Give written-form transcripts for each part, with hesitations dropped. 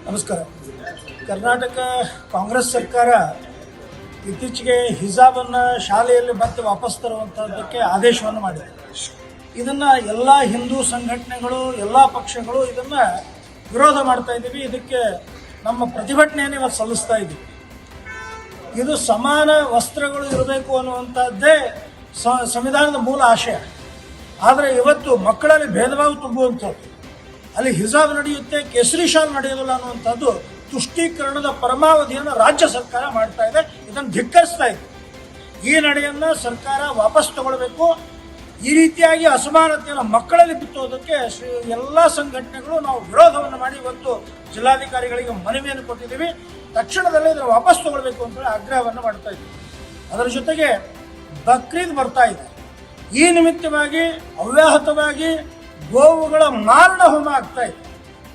ನಮಸ್ಕಾರ. ಕರ್ನಾಟಕ ಕಾಂಗ್ರೆಸ್ ಸರ್ಕಾರ ಇತ್ತೀಚೆಗೆ ಹಿಜಾಬನ್ನು ಶಾಲೆಯಲ್ಲಿ ಮತ್ತೆ ವಾಪಸ್ ತರುವಂಥದ್ದಕ್ಕೆ ಆದೇಶವನ್ನು ಮಾಡಿದೆ. ಇದನ್ನು ಎಲ್ಲ ಹಿಂದೂ ಸಂಘಟನೆಗಳು, ಎಲ್ಲ ಪಕ್ಷಗಳು ಇದನ್ನು ವಿರೋಧ ಮಾಡ್ತಾ ಇದ್ದೀವಿ. ಇದಕ್ಕೆ ನಮ್ಮ ಪ್ರತಿಭಟನೆಯನ್ನು ಇವತ್ತು ಸಲ್ಲಿಸ್ತಾ ಇದ್ದೀವಿ. ಇದು ಸಮಾನ ವಸ್ತ್ರಗಳು ಇರಬೇಕು ಅನ್ನುವಂಥದ್ದೇ ಸಂವಿಧಾನದ ಮೂಲ ಆಶಯ. ಆದರೆ ಇವತ್ತು ಮಕ್ಕಳಲ್ಲಿ ಭೇದ ಭಾವ ತುಂಬುವಂಥದ್ದು, ಅಲ್ಲಿ ಹಿಜಾಬ್ ನಡೆಯುತ್ತೆ, ಕೇಸರಿ ಶಾಲ್ ನಡೆಯೋದಿಲ್ಲ ಅನ್ನುವಂಥದ್ದು ತುಷ್ಟೀಕರಣದ ಪರಮಾವಧಿಯನ್ನು ರಾಜ್ಯ ಸರ್ಕಾರ ಮಾಡ್ತಾ ಇದೆ. ಇದನ್ನು ಧಿಕ್ಕರಿಸ್ತಾ ಇದೆ. ಈ ನಡೆಯನ್ನು ಸರ್ಕಾರ ವಾಪಸ್ ತಗೊಳ್ಬೇಕು. ಈ ರೀತಿಯಾಗಿ ಅಸಮಾನತೆಯನ್ನು ಮಕ್ಕಳಲ್ಲಿ ಬಿತ್ತೋದಕ್ಕೆ ಎಲ್ಲ ಸಂಘಟನೆಗಳು ನಾವು ವಿರೋಧವನ್ನು ಮಾಡಿ ಇವತ್ತು ಜಿಲ್ಲಾಧಿಕಾರಿಗಳಿಗೆ ಮನವಿಯನ್ನು ಕೊಟ್ಟಿದ್ದೀವಿ. ತಕ್ಷಣದಲ್ಲೇ ಇದನ್ನು ವಾಪಸ್ ತಗೊಳ್ಬೇಕು ಅಂತೇಳಿ ಆಗ್ರಹವನ್ನು ಮಾಡ್ತಾ ಇದ್ದೀವಿ. ಅದರ ಜೊತೆಗೆ ಬಕ್ರೀದ್ ಬರ್ತಾ ಇದೆ. ಈ ನಿಮಿತ್ತವಾಗಿ ಅವ್ಯಾಹತವಾಗಿ ಗೋವುಗಳ ಮಾರಣ ಹೋಮ ಆಗ್ತಾ ಇದೆ.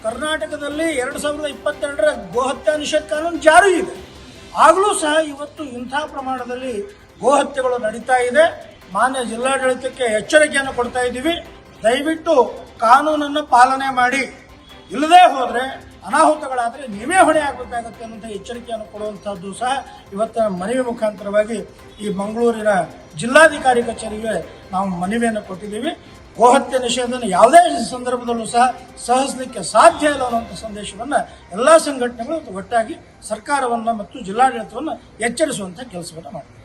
ಕರ್ನಾಟಕದಲ್ಲಿ 2022ರ ಗೋಹತ್ಯಾ ನಿಷೇಧ ಕಾನೂನು ಜಾರಿ ಇದೆ. ಆಗಲೂ ಸಹ ಇವತ್ತು ಇಂಥ ಪ್ರಮಾಣದಲ್ಲಿ ಗೋಹತ್ಯೆಗಳು ನಡೀತಾ ಇದೆ. ಮಾನ್ಯ ಜಿಲ್ಲಾಡಳಿತಕ್ಕೆ ಎಚ್ಚರಿಕೆಯನ್ನು ಕೊಡ್ತಾ ಇದ್ದೀವಿ. ದಯವಿಟ್ಟು ಕಾನೂನನ್ನು ಪಾಲನೆ ಮಾಡಿ, ಇಲ್ಲದೇ ಹೋದರೆ ಅನಾಹುತಗಳಾದರೆ ನೀವೇ ಹೊಣೆ ಆಗಬೇಕಾಗತ್ತೆ ಅನ್ನೋಂಥ ಎಚ್ಚರಿಕೆಯನ್ನು ಕೊಡುವಂಥದ್ದು ಸಹ ಇವತ್ತಿನ ಮನವಿ ಮುಖಾಂತರವಾಗಿ ಈ ಮಂಗಳೂರಿನ ಜಿಲ್ಲಾಧಿಕಾರಿ ಕಚೇರಿಗೆ ನಾವು ಮನವಿಯನ್ನು ಕೊಟ್ಟಿದ್ದೀವಿ. ಗೋಹತ್ಯೆ ನಿಷೇಧನ ಯಾವುದೇ ಸಂದರ್ಭದಲ್ಲೂ ಸಹ ಸಹಿಸಲಿಕ್ಕೆ ಸಾಧ್ಯ ಇಲ್ಲ ಅನ್ನುವಂಥ ಸಂದೇಶವನ್ನು ಎಲ್ಲ ಸಂಘಟನೆಗಳು ಒಟ್ಟಾಗಿ ಸರ್ಕಾರವನ್ನು ಮತ್ತು ಜಿಲ್ಲಾಡಳಿತವನ್ನು ಎಚ್ಚರಿಸುವಂಥ ಕೆಲಸವನ್ನು ಮಾಡಿದೆ.